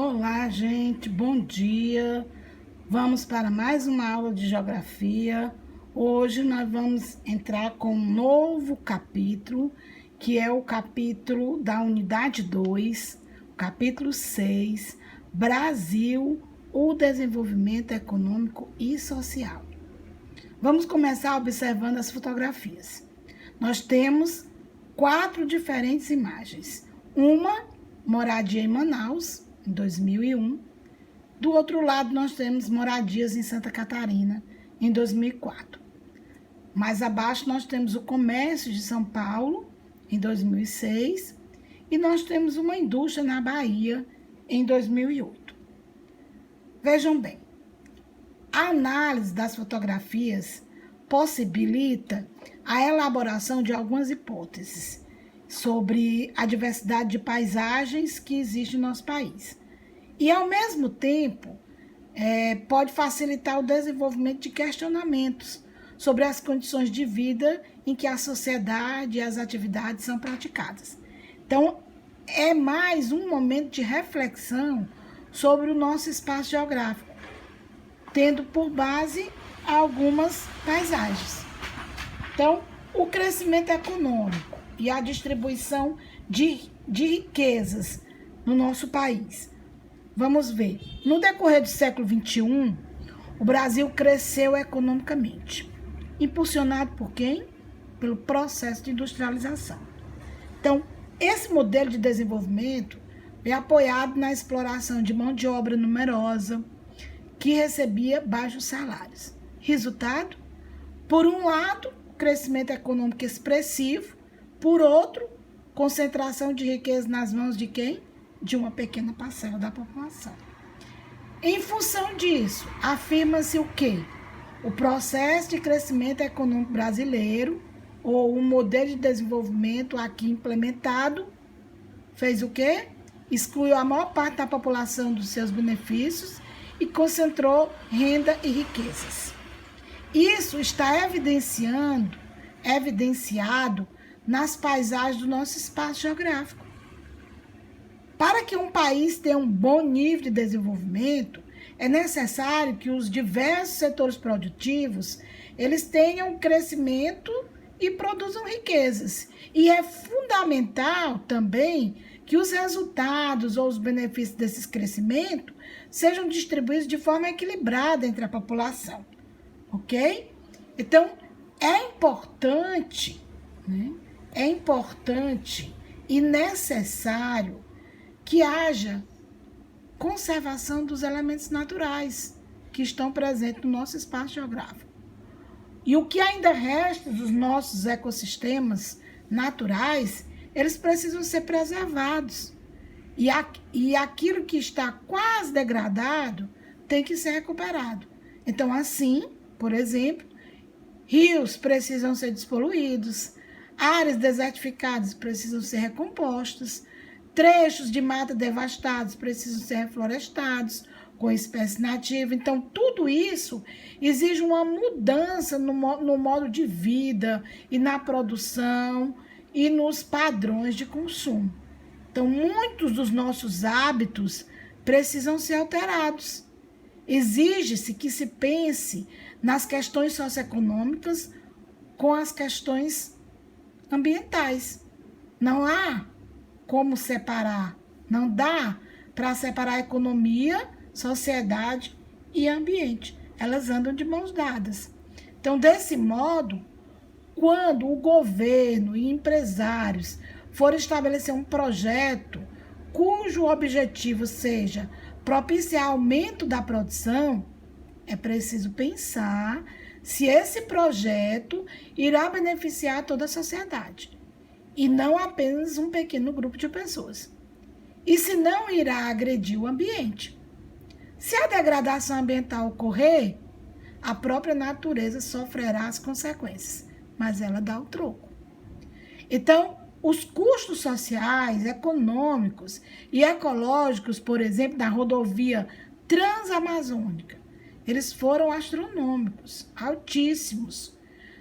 Olá, gente, bom dia. Vamos para mais uma aula de geografia. Hoje nós vamos entrar com um novo capítulo, que é o capítulo da unidade 2, o capítulo 6, Brasil, o desenvolvimento econômico e social. Vamos começar observando as fotografias. Nós temos 4 diferentes imagens. Uma, moradia em Manaus, em 2001. Do outro lado, nós temos moradias em Santa Catarina, em 2004. Mais abaixo, nós temos o comércio de São Paulo, em 2006. E nós temos uma indústria na Bahia, em 2008. Vejam bem, a análise das fotografias possibilita a elaboração de algumas hipóteses sobre a diversidade de paisagens que existe no nosso país. E, ao mesmo tempo, pode facilitar o desenvolvimento de questionamentos sobre as condições de vida em que a sociedade e as atividades são praticadas. Então, é mais um momento de reflexão sobre o nosso espaço geográfico, tendo por base algumas paisagens. Então, o crescimento econômico e a distribuição de riquezas no nosso país. Vamos ver. No decorrer do século XXI, o Brasil cresceu economicamente. Impulsionado por quem? Pelo processo de industrialização. Então, esse modelo de desenvolvimento é apoiado na exploração de mão de obra numerosa, que recebia baixos salários. Resultado? Por um lado, crescimento econômico expressivo, por outro, concentração de riqueza nas mãos de quem? De uma pequena parcela da população. Em função disso, afirma-se o quê? O processo de crescimento econômico brasileiro, ou o modelo de desenvolvimento aqui implementado, fez o quê? Excluiu a maior parte da população dos seus benefícios e concentrou renda e riquezas. Isso está evidenciado nas paisagens do nosso espaço geográfico. Para que um país tenha um bom nível de desenvolvimento, é necessário que os diversos setores produtivos, eles tenham crescimento e produzam riquezas. E é fundamental também que os resultados ou os benefícios desses crescimentos sejam distribuídos de forma equilibrada entre a população, ok? Então, é importante e necessário que haja conservação dos elementos naturais que estão presentes no nosso espaço geográfico. E o que ainda resta dos nossos ecossistemas naturais, eles precisam ser preservados. E aquilo que está quase degradado tem que ser recuperado. Então, assim, por exemplo, rios precisam ser despoluídos, áreas desertificadas precisam ser recompostas, trechos de mata devastados precisam ser reflorestados com espécies nativas. Então, tudo isso exige uma mudança no modo de vida e na produção e nos padrões de consumo. Então, muitos dos nossos hábitos precisam ser alterados. Exige-se que se pense nas questões socioeconômicas com as questões ambientais. Não há como separar, não dá para separar economia, sociedade e ambiente. Elas andam de mãos dadas. Então, desse modo, quando o governo e empresários forem estabelecer um projeto cujo objetivo seja propiciar aumento da produção, é preciso pensar se esse projeto irá beneficiar toda a sociedade e não apenas um pequeno grupo de pessoas. E se não irá agredir o ambiente. Se a degradação ambiental ocorrer, a própria natureza sofrerá as consequências, mas ela dá o troco. Então, os custos sociais, econômicos e ecológicos, por exemplo, da rodovia transamazônica, eles foram astronômicos, altíssimos.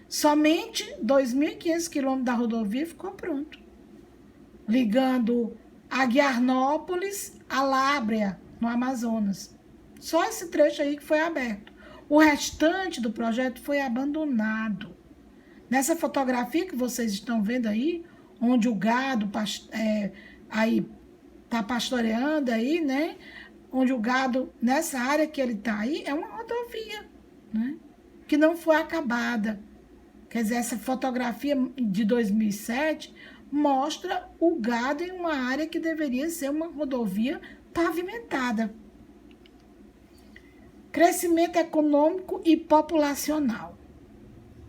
Somente 2.500 quilômetros da rodovia ficou pronto, ligando Aguiarnópolis a Lábrea, no Amazonas. Só esse trecho aí que foi aberto. O restante do projeto foi abandonado. Nessa fotografia que vocês estão vendo aí, onde o gado aí está pastoreando aí, né? Onde o gado, nessa área que ele está aí, é uma rodovia, né? Que não foi acabada. Quer dizer, essa fotografia de 2007 mostra o gado em uma área que deveria ser uma rodovia pavimentada. Crescimento econômico e populacional.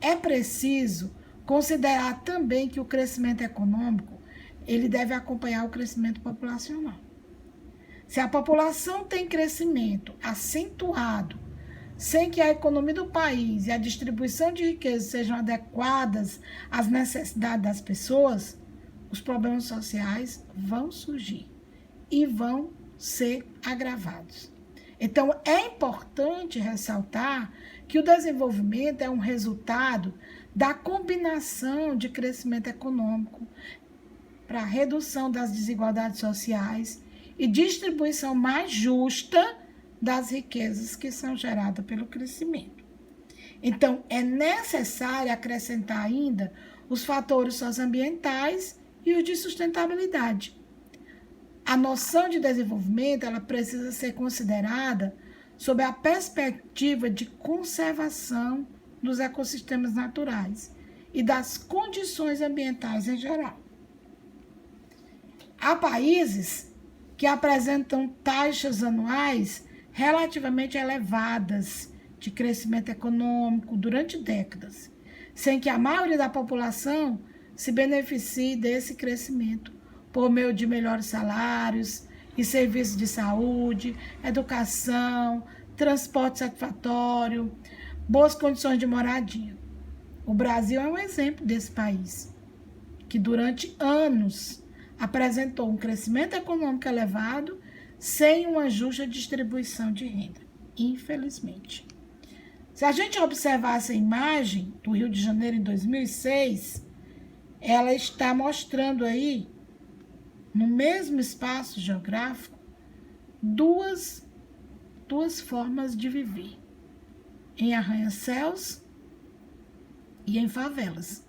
É preciso considerar também que o crescimento econômico ele deve acompanhar o crescimento populacional. Se a população tem crescimento acentuado, sem que a economia do país e a distribuição de riqueza sejam adequadas às necessidades das pessoas, os problemas sociais vão surgir e vão ser agravados. Então, é importante ressaltar que o desenvolvimento é um resultado da combinação de crescimento econômico para redução das desigualdades sociais e distribuição mais justa das riquezas que são geradas pelo crescimento. Então, é necessário acrescentar ainda os fatores socioambientais e os de sustentabilidade. A noção de desenvolvimento ela precisa ser considerada sob a perspectiva de conservação dos ecossistemas naturais e das condições ambientais em geral. Há países que apresentam taxas anuais relativamente elevadas de crescimento econômico durante décadas, sem que a maioria da população se beneficie desse crescimento por meio de melhores salários e serviços de saúde, educação, transporte satisfatório, boas condições de moradia. O Brasil é um exemplo desse país, que durante anos apresentou um crescimento econômico elevado sem uma justa distribuição de renda, infelizmente. Se a gente observar essa imagem do Rio de Janeiro em 2006, ela está mostrando aí, no mesmo espaço geográfico, duas formas de viver, em arranha-céus e em favelas,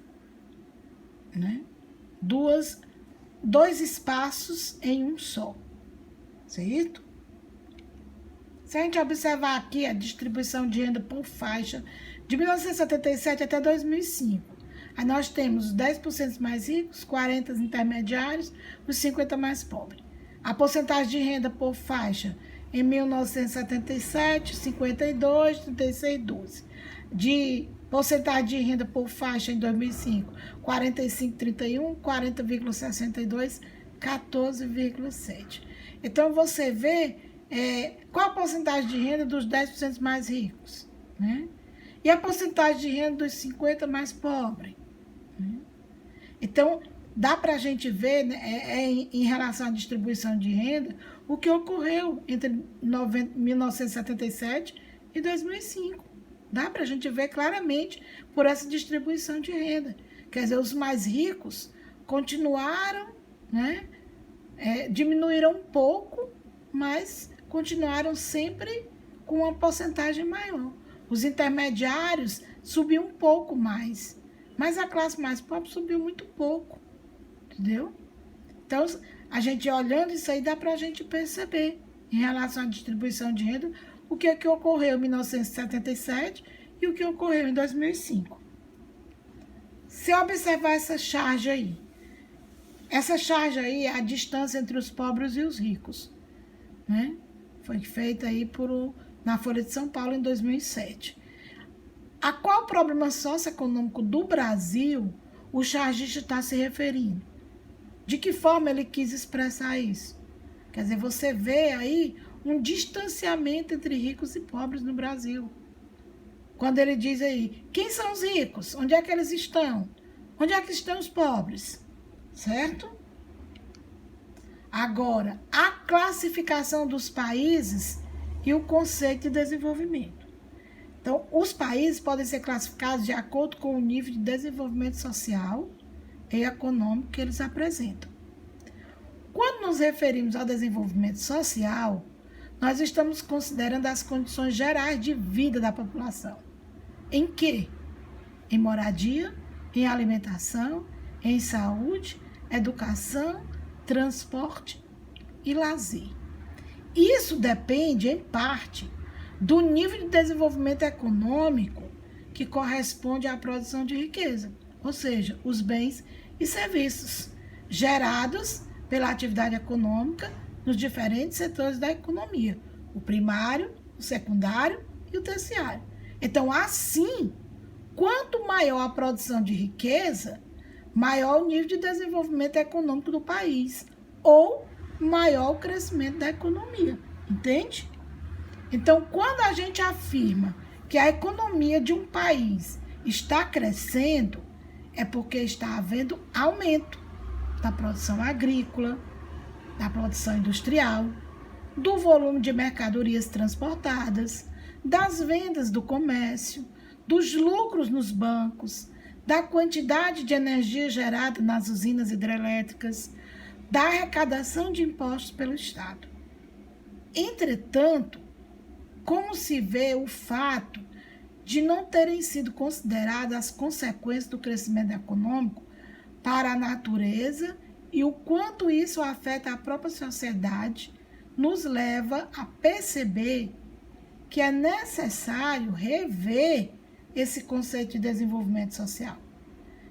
né? Dois espaços em um só, certo? Se a gente observar aqui a distribuição de renda por faixa de 1977 até 2005, aí nós temos os 10% mais ricos, 40% intermediários, os 50% mais pobres. A porcentagem de renda por faixa em 1977, 52, 36, 12. De porcentagem de renda por faixa em 2005, 45, 31, 40,62, 14,7. Então, você vê qual a porcentagem de renda dos 10% mais ricos, né? E a porcentagem de renda dos 50% mais pobres. Né? Então, dá para a gente ver, né, em relação à distribuição de renda, o que ocorreu entre 1977 e 2005. Dá para a gente ver claramente por essa distribuição de renda. Quer dizer, os mais ricos continuaram, né, diminuíram um pouco, mas continuaram sempre com uma porcentagem maior. Os intermediários subiu um pouco mais, mas a classe mais pobre subiu muito pouco, entendeu? Então, a gente olhando isso aí, dá para a gente perceber, em relação à distribuição de renda, o que ocorreu em 1977 e o que ocorreu em 2005. Se observar essa charge aí é a distância entre os pobres e os ricos, né? Foi feita aí na Folha de São Paulo em 2007. A qual problema socioeconômico do Brasil o chargista está se referindo? De que forma ele quis expressar isso? Quer dizer, você vê aí um distanciamento entre ricos e pobres no Brasil. Quando ele diz aí, quem são os ricos? Onde é que eles estão? Onde é que estão os pobres? Certo? Agora, a classificação dos países e o conceito de desenvolvimento. Então, os países podem ser classificados de acordo com o nível de desenvolvimento social e econômico que eles apresentam. Quando nos referimos ao desenvolvimento social, nós estamos considerando as condições gerais de vida da população. Em quê? Em moradia, em alimentação, em saúde, educação, transporte e lazer. Isso depende, em parte, do nível de desenvolvimento econômico que corresponde à produção de riqueza, ou seja, os bens e serviços gerados pela atividade econômica nos diferentes setores da economia, o primário, o secundário e o terciário. Então, assim, quanto maior a produção de riqueza, maior o nível de desenvolvimento econômico do país, ou maior o crescimento da economia, entende? Então, quando a gente afirma que a economia de um país está crescendo, é porque está havendo aumento da produção agrícola, da produção industrial, do volume de mercadorias transportadas, das vendas do comércio, dos lucros nos bancos, da quantidade de energia gerada nas usinas hidrelétricas, da arrecadação de impostos pelo Estado. Entretanto, como se vê o fato de não terem sido consideradas as consequências do crescimento econômico para a natureza e o quanto isso afeta a própria sociedade, nos leva a perceber que é necessário rever esse conceito de desenvolvimento social.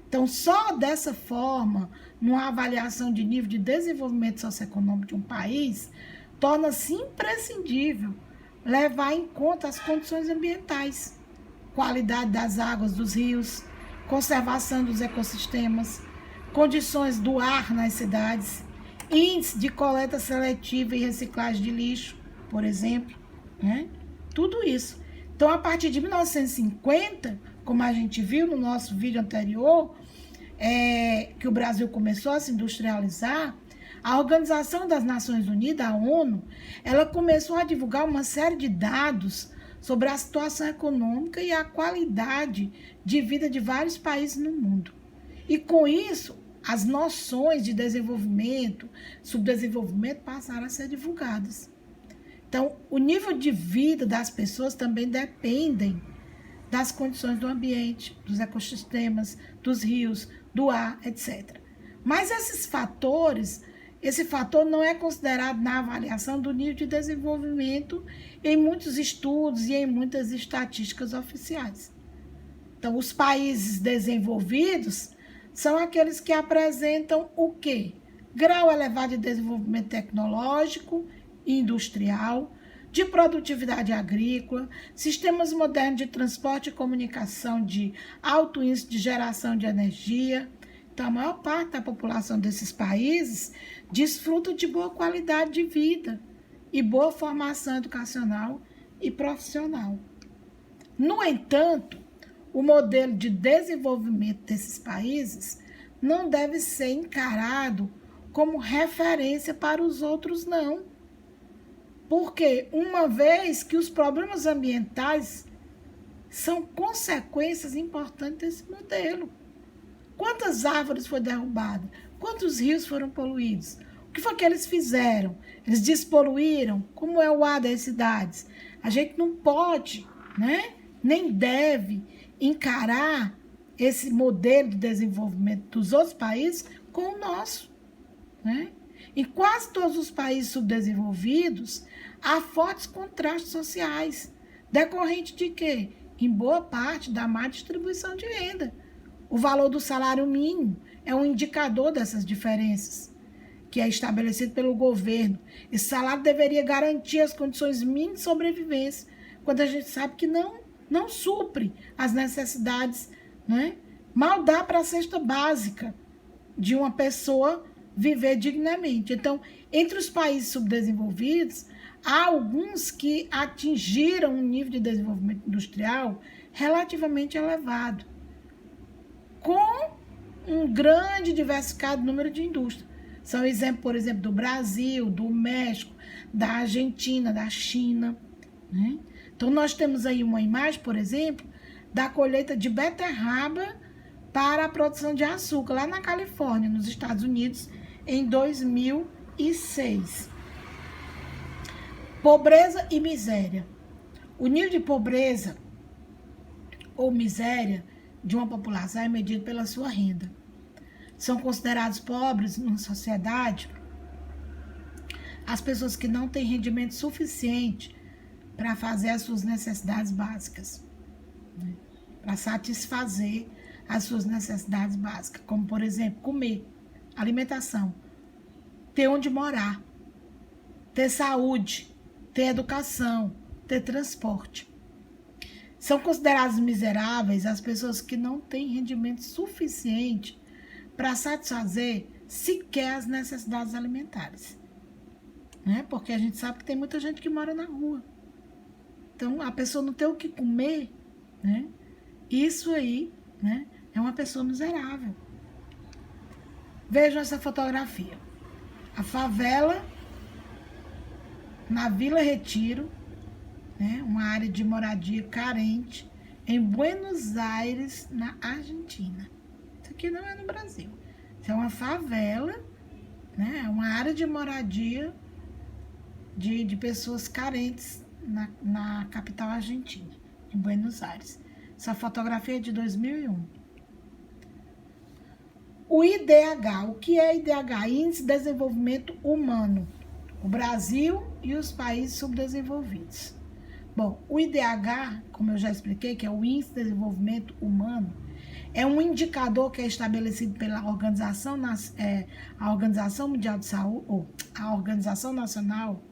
Então, só dessa forma, numa avaliação de nível de desenvolvimento socioeconômico de um país, torna-se imprescindível levar em conta as condições ambientais, qualidade das águas dos rios, conservação dos ecossistemas, condições do ar nas cidades, índice de coleta seletiva e reciclagem de lixo, por exemplo, né? Tudo isso. Então, a partir de 1950, como a gente viu no nosso vídeo anterior, que o Brasil começou a se industrializar, a Organização das Nações Unidas, a ONU, ela começou a divulgar uma série de dados sobre a situação econômica e a qualidade de vida de vários países no mundo. E com isso, as noções de desenvolvimento, subdesenvolvimento passaram a ser divulgadas. Então, o nível de vida das pessoas também dependem das condições do ambiente, dos ecossistemas, dos rios, do ar, etc. Mas esse fator não é considerado na avaliação do nível de desenvolvimento em muitos estudos e em muitas estatísticas oficiais. Então, os países desenvolvidos são aqueles que apresentam o quê? Grau elevado de desenvolvimento tecnológico e industrial, de produtividade agrícola, sistemas modernos de transporte e comunicação de alto índice de geração de energia. Então, a maior parte da população desses países desfruta de boa qualidade de vida e boa formação educacional e profissional. No entanto, o modelo de desenvolvimento desses países não deve ser encarado como referência para os outros, não. Porque, uma vez que os problemas ambientais são consequências importantes desse modelo. Quantas árvores foram derrubadas? Quantos rios foram poluídos? O que foi que eles fizeram? Eles despoluíram? Como é o ar das cidades? A gente não pode, né, nem deve encarar esse modelo de desenvolvimento dos outros países com o nosso, né? Em quase todos os países subdesenvolvidos, há fortes contrastes sociais, decorrente de quê? Em boa parte da má distribuição de renda. O valor do salário mínimo é um indicador dessas diferenças, que é estabelecido pelo governo. Esse salário deveria garantir as condições mínimas de sobrevivência, quando a gente sabe que não supre as necessidades, né? Mal dá para a cesta básica de uma pessoa viver dignamente. Então, entre os países subdesenvolvidos, há alguns que atingiram um nível de desenvolvimento industrial relativamente elevado, com um grande diversificado número de indústrias. São exemplos, por exemplo, do Brasil, do México, da Argentina, da China, né? Então, nós temos aí uma imagem, por exemplo, da colheita de beterraba para a produção de açúcar, lá na Califórnia, nos Estados Unidos, em 2006. Pobreza e miséria. O nível de pobreza ou miséria de uma população é medido pela sua renda. São considerados pobres numa sociedade as pessoas que não têm rendimento suficiente para fazer as suas necessidades básicas, né? Para satisfazer as suas necessidades básicas, como, por exemplo, comer, alimentação, ter onde morar, ter saúde, ter educação, ter transporte. São considerados miseráveis as pessoas que não têm rendimento suficiente para satisfazer sequer as necessidades alimentares, né? Porque a gente sabe que tem muita gente que mora na rua. Então, a pessoa não tem o que comer, né? Isso aí, né, é uma pessoa miserável. Vejam essa fotografia. A favela na Vila Retiro, né, uma área de moradia carente, em Buenos Aires, na Argentina. Isso aqui não é no Brasil. Isso é uma favela, né, uma área de moradia de pessoas carentes na capital argentina, em Buenos Aires. Essa fotografia é de 2001. O IDH. O que é IDH? Índice de Desenvolvimento Humano. O Brasil e os países subdesenvolvidos. Bom, o IDH, como eu já expliquei, que é o Índice de Desenvolvimento Humano, é um indicador que é estabelecido pela a Organização Mundial de Saúde, ou a Organização Nacional,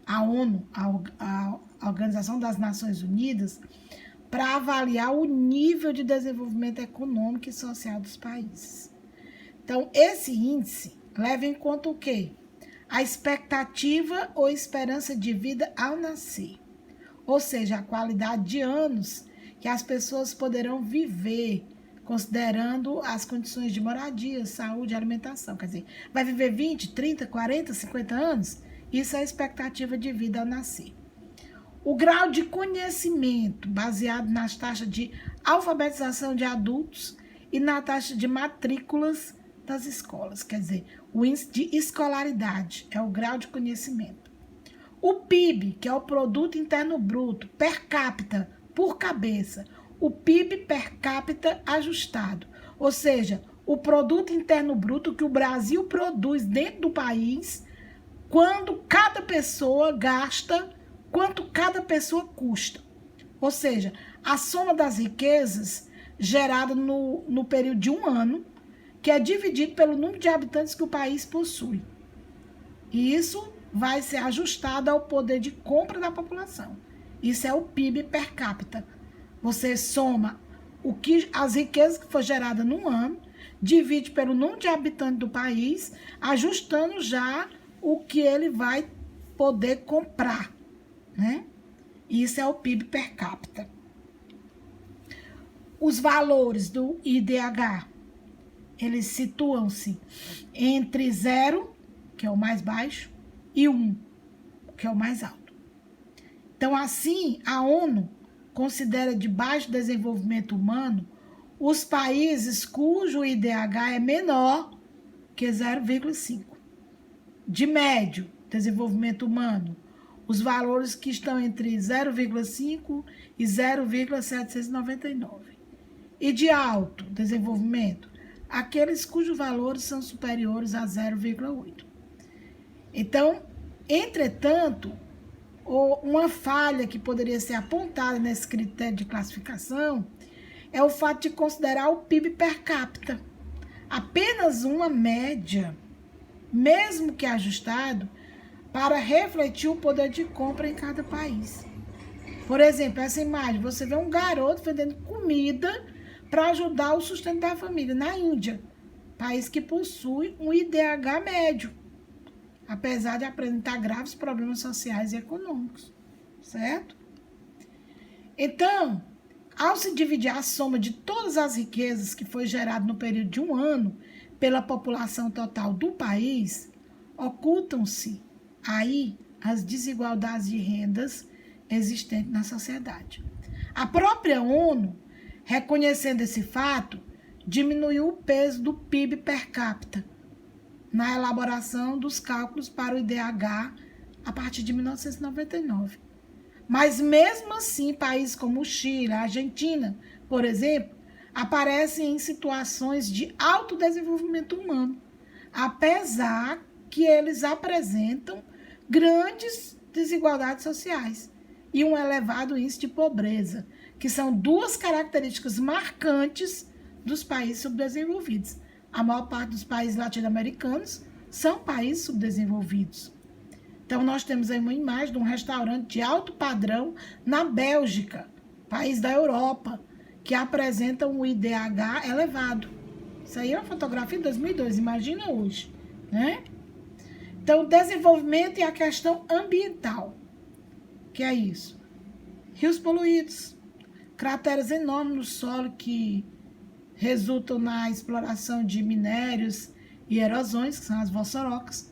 a ONU, a Organização das Nações Unidas, para avaliar o nível de desenvolvimento econômico e social dos países. Então, esse índice leva em conta o quê? A expectativa ou esperança de vida ao nascer, ou seja, a qualidade de anos que as pessoas poderão viver, considerando as condições de moradia, saúde e alimentação. Quer dizer, vai viver 20, 30, 40, 50 anos? Isso é a expectativa de vida ao nascer. O grau de conhecimento, baseado nas taxas de alfabetização de adultos e na taxa de matrículas das escolas. Quer dizer, o índice de escolaridade é o grau de conhecimento. O PIB, que é o Produto Interno Bruto, per capita, por cabeça. O PIB per capita ajustado. Ou seja, o Produto Interno Bruto que o Brasil produz dentro do país, quando cada pessoa gasta, quanto cada pessoa custa. Ou seja, a soma das riquezas gerada no período de um ano, que é dividido pelo número de habitantes que o país possui. E isso vai ser ajustado ao poder de compra da população. Isso é o PIB per capita. Você soma as riquezas que foi gerada num ano, divide pelo número de habitantes do país, ajustando já o que ele vai poder comprar, né? Isso é o PIB per capita. Os valores do IDH, eles situam-se entre 0, que é o mais baixo, e 1, que é o mais alto. Então, assim, a ONU considera de baixo desenvolvimento humano os países cujo IDH é menor que 0,5. De médio desenvolvimento humano, os valores que estão entre 0,5 e 0,799. E de alto desenvolvimento, aqueles cujos valores são superiores a 0,8. Então, entretanto, uma falha que poderia ser apontada nesse critério de classificação é o fato de considerar o PIB per capita apenas uma média, mesmo que ajustado, para refletir o poder de compra em cada país. Por exemplo, essa imagem, você vê um garoto vendendo comida para ajudar o sustento da família na Índia, país que possui um IDH médio, apesar de apresentar graves problemas sociais e econômicos, certo? Então, ao se dividir a soma de todas as riquezas que foi gerada no período de um ano pela população total do país, ocultam-se aí as desigualdades de rendas existentes na sociedade. A própria ONU, reconhecendo esse fato, diminuiu o peso do PIB per capita na elaboração dos cálculos para o IDH a partir de 1999. Mas mesmo assim, países como o Chile, a Argentina, por exemplo, aparecem em situações de alto desenvolvimento humano, apesar que eles apresentam grandes desigualdades sociais e um elevado índice de pobreza, que são duas características marcantes dos países subdesenvolvidos. A maior parte dos países latino-americanos são países subdesenvolvidos. Então, nós temos aí uma imagem de um restaurante de alto padrão na Bélgica, país da Europa, que apresenta um IDH elevado. Isso aí é uma fotografia de 2002, imagina hoje, né? Então, o desenvolvimento e a questão ambiental, que é isso? Rios poluídos, crateras enormes no solo que resultam na exploração de minérios e erosões, que são as vossorocas,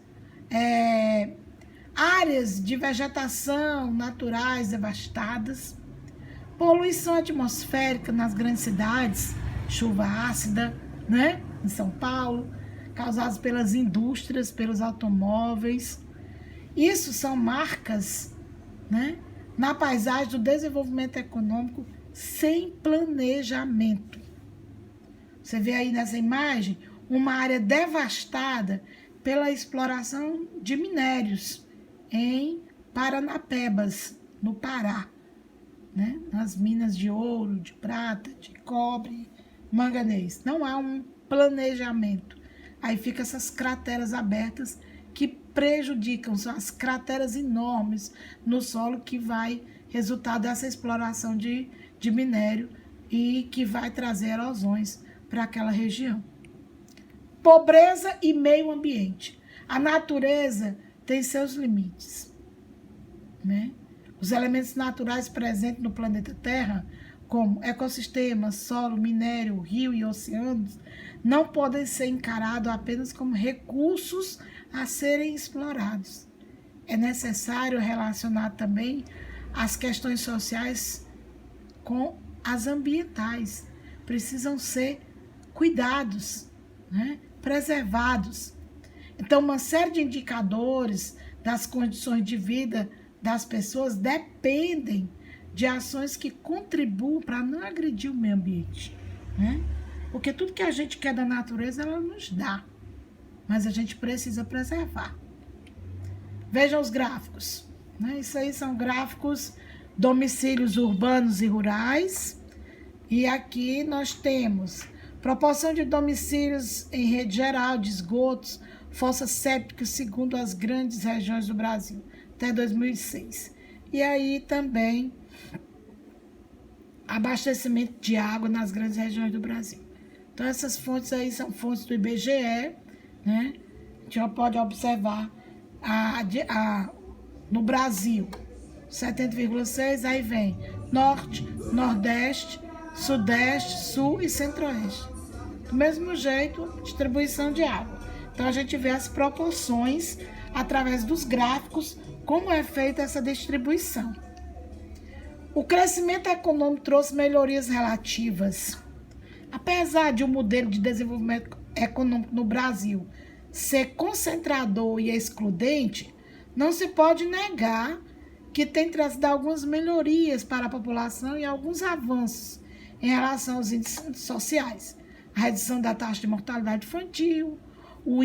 áreas de vegetação naturais devastadas, poluição atmosférica nas grandes cidades, chuva ácida, né, em São Paulo, causadas pelas indústrias, pelos automóveis. Isso são marcas, né, na paisagem do desenvolvimento econômico sem planejamento. Você vê aí nessa imagem uma área devastada pela exploração de minérios em Paranapebas, no Pará, né? Nas minas de ouro, de prata, de cobre, manganês. Não há um planejamento. Aí ficam essas crateras abertas que prejudicam, são as crateras enormes no solo que vai resultar dessa exploração de minério e que vai trazer erosões para aquela região. Pobreza e meio ambiente. A natureza tem seus limites, né? Os elementos naturais presentes no planeta Terra, como ecossistemas, solo, minério, rio e oceanos, não podem ser encarados apenas como recursos a serem explorados. É necessário relacionar também as questões sociais com as ambientais. Precisam ser cuidados, né? Preservados. Então, uma série de indicadores das condições de vida das pessoas dependem de ações que contribuam para não agredir o meio ambiente, né? Porque tudo que a gente quer da natureza, ela nos dá, mas a gente precisa preservar. Vejam os gráficos, né? Isso aí são gráficos domicílios urbanos e rurais, e aqui nós temos proporção de domicílios em rede geral, de esgotos, fossas sépticas, segundo as grandes regiões do Brasil, até 2006. E aí também abastecimento de água nas grandes regiões do Brasil. Então, essas fontes aí são fontes do IBGE, né? A gente já pode observar no Brasil, 70,6, aí vem Norte, Nordeste, Sudeste, Sul e Centro-Oeste. Do mesmo jeito, distribuição de água. Então, a gente vê as proporções através dos gráficos, como é feita essa distribuição. O crescimento econômico trouxe melhorias relativas. Apesar de um modelo de desenvolvimento econômico no Brasil ser concentrador e excludente, não se pode negar que tem trazido algumas melhorias para a população e alguns avanços em relação aos índices sociais. A redução da taxa de mortalidade infantil, o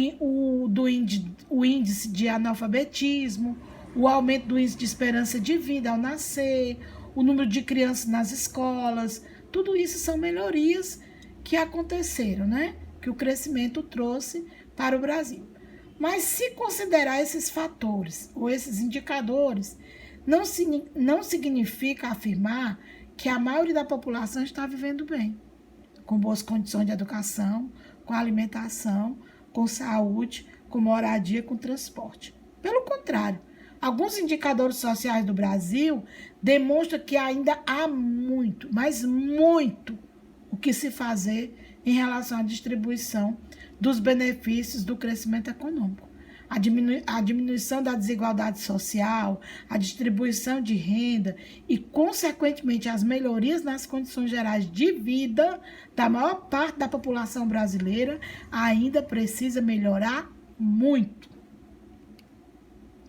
índice de analfabetismo, o aumento do índice de esperança de vida ao nascer, o número de crianças nas escolas, tudo isso são melhorias que aconteceram, né? Que o crescimento trouxe para o Brasil. Mas se considerar esses fatores ou esses indicadores, não significa afirmar que a maioria da população está vivendo bem, com boas condições de educação, com alimentação, com saúde, com moradia, com transporte. Pelo contrário, alguns indicadores sociais do Brasil demonstram que ainda há muito, mas muito, o que se fazer em relação à distribuição dos benefícios do crescimento econômico. A diminuição da desigualdade social, a distribuição de renda e, consequentemente, as melhorias nas condições gerais de vida da maior parte da população brasileira ainda precisa melhorar muito.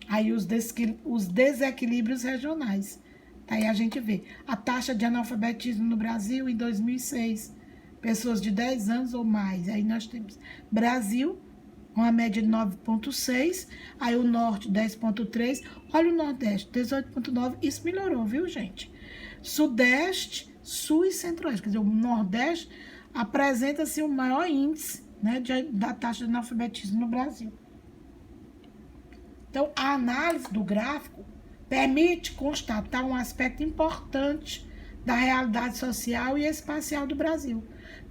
aí os desequilíbrios regionais. Aí a gente vê a taxa de analfabetismo no Brasil em 2006, pessoas de 10 anos ou mais. Aí nós temos Brasil, uma média de 9,6, aí o Norte 10,3, olha o Nordeste 18,9, isso melhorou, viu, gente? Sudeste, Sul e Centro-Oeste, quer dizer, o Nordeste apresenta-se o maior índice, né, da taxa de analfabetismo no Brasil. Então, a análise do gráfico permite constatar um aspecto importante da realidade social e espacial do Brasil.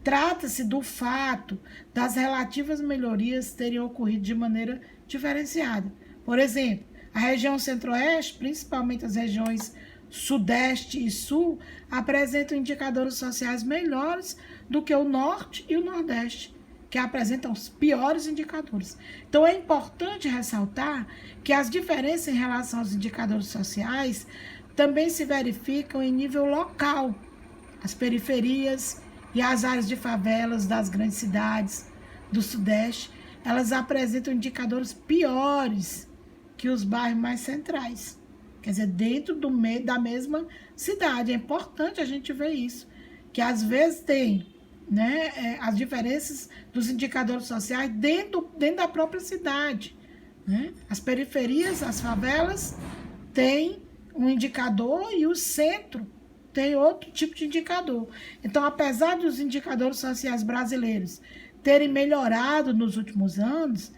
Trata-se do fato das relativas melhorias terem ocorrido de maneira diferenciada. Por exemplo, a região Centro-Oeste, principalmente as regiões Sudeste e Sul, apresentam indicadores sociais melhores do que o Norte e o Nordeste, que apresentam os piores indicadores. Então, é importante ressaltar que as diferenças em relação aos indicadores sociais também se verificam em nível local. As periferias e as áreas de favelas das grandes cidades do Sudeste, elas apresentam indicadores piores que os bairros mais centrais. Quer dizer, dentro da mesma cidade. É importante a gente ver isso, que às vezes tem, né, as diferenças dos indicadores sociais dentro da própria cidade, né? As periferias, as favelas, têm um indicador e o centro tem outro tipo de indicador. Então, apesar dos indicadores sociais brasileiros terem melhorado nos últimos anos,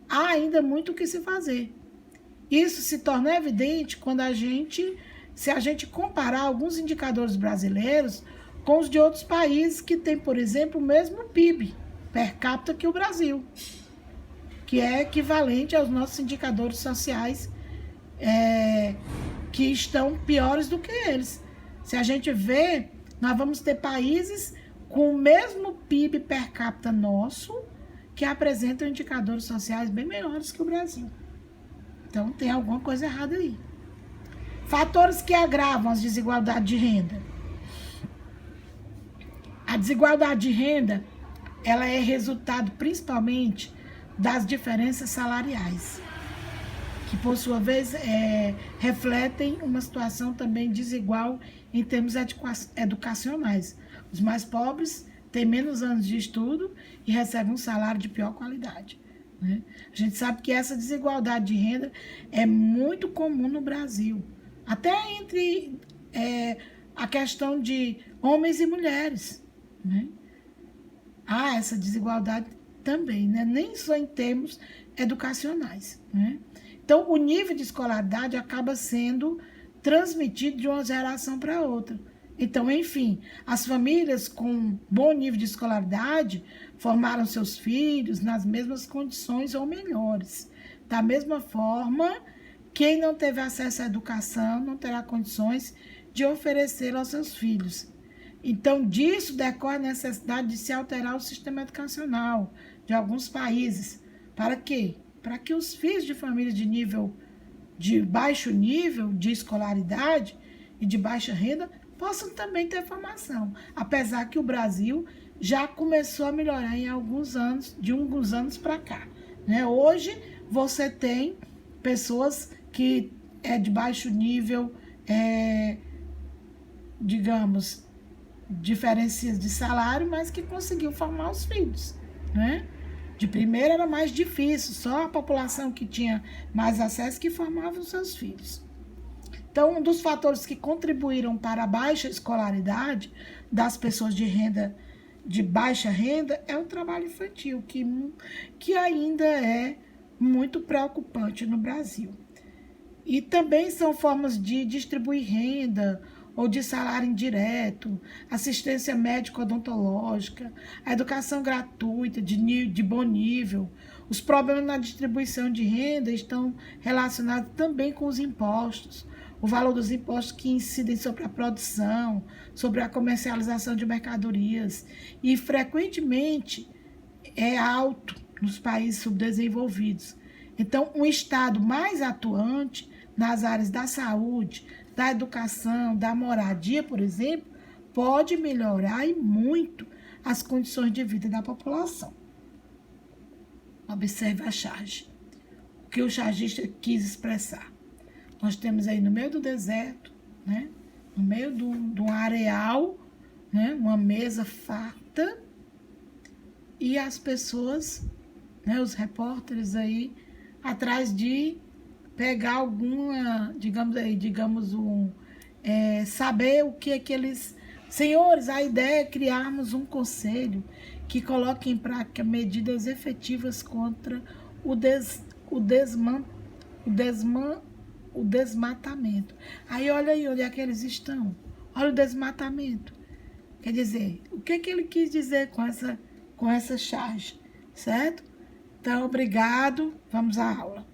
há ainda muito o que se fazer. Isso se torna evidente quando se a gente comparar alguns indicadores brasileiros com os de outros países que têm, por exemplo, o mesmo PIB per capita que o Brasil, que é equivalente aos nossos indicadores sociais que estão piores do que eles. Se a gente vê, nós vamos ter países com o mesmo PIB per capita nosso que apresentam indicadores sociais bem melhores que o Brasil. Então, tem alguma coisa errada aí. Fatores que agravam as desigualdades de renda. A desigualdade de renda, ela é resultado principalmente das diferenças salariais, que por sua vez refletem uma situação também desigual em termos educacionais. Os mais pobres têm menos anos de estudo e recebem um salário de pior qualidade, né? A gente sabe que essa desigualdade de renda é muito comum no Brasil, até entre a questão de homens e mulheres, né? Há essa desigualdade também, né? Nem só em termos educacionais, né? Então, o nível de escolaridade acaba sendo transmitido de uma geração para outra. Então, enfim, as famílias com bom nível de escolaridade formaram seus filhos nas mesmas condições ou melhores. Da mesma forma, quem não teve acesso à educação não terá condições de oferecer aos seus filhos. Então, disso decorre a necessidade de se alterar o sistema educacional de alguns países. Para quê? Para que os filhos de famílias de baixo nível de escolaridade e de baixa renda possam também ter formação, apesar que o Brasil já começou a melhorar em alguns anos, de alguns anos para cá, né? Hoje você tem pessoas que de baixo nível, digamos, diferenças de salário, mas que conseguiu formar os filhos, né? De primeira era mais difícil, só a população que tinha mais acesso que formava os seus filhos. Então, um dos fatores que contribuíram para a baixa escolaridade das pessoas de baixa renda é o trabalho infantil, que ainda é muito preocupante no Brasil. E também são formas de distribuir renda ou de salário indireto, assistência médico-odontológica, a educação gratuita de bom nível. Os problemas na distribuição de renda estão relacionados também com os impostos, o valor dos impostos que incidem sobre a produção, sobre a comercialização de mercadorias, e frequentemente é alto nos países subdesenvolvidos. Então, um Estado mais atuante nas áreas da saúde, da educação, da moradia, por exemplo, pode melhorar e muito as condições de vida da população. Observe a charge. que o chargista quis expressar. Nós temos aí no meio do deserto, né? No meio de um areal, né? Uma mesa farta, e as pessoas, né? Os repórteres aí, atrás de pegar alguma, saber o que é que eles... Senhores, a ideia é criarmos um conselho que coloque em prática medidas efetivas contra o desmatamento. Aí onde é que eles estão. Olha o desmatamento. Quer dizer, o que é que ele quis dizer com essa charge, certo? Então, obrigado. Vamos à aula.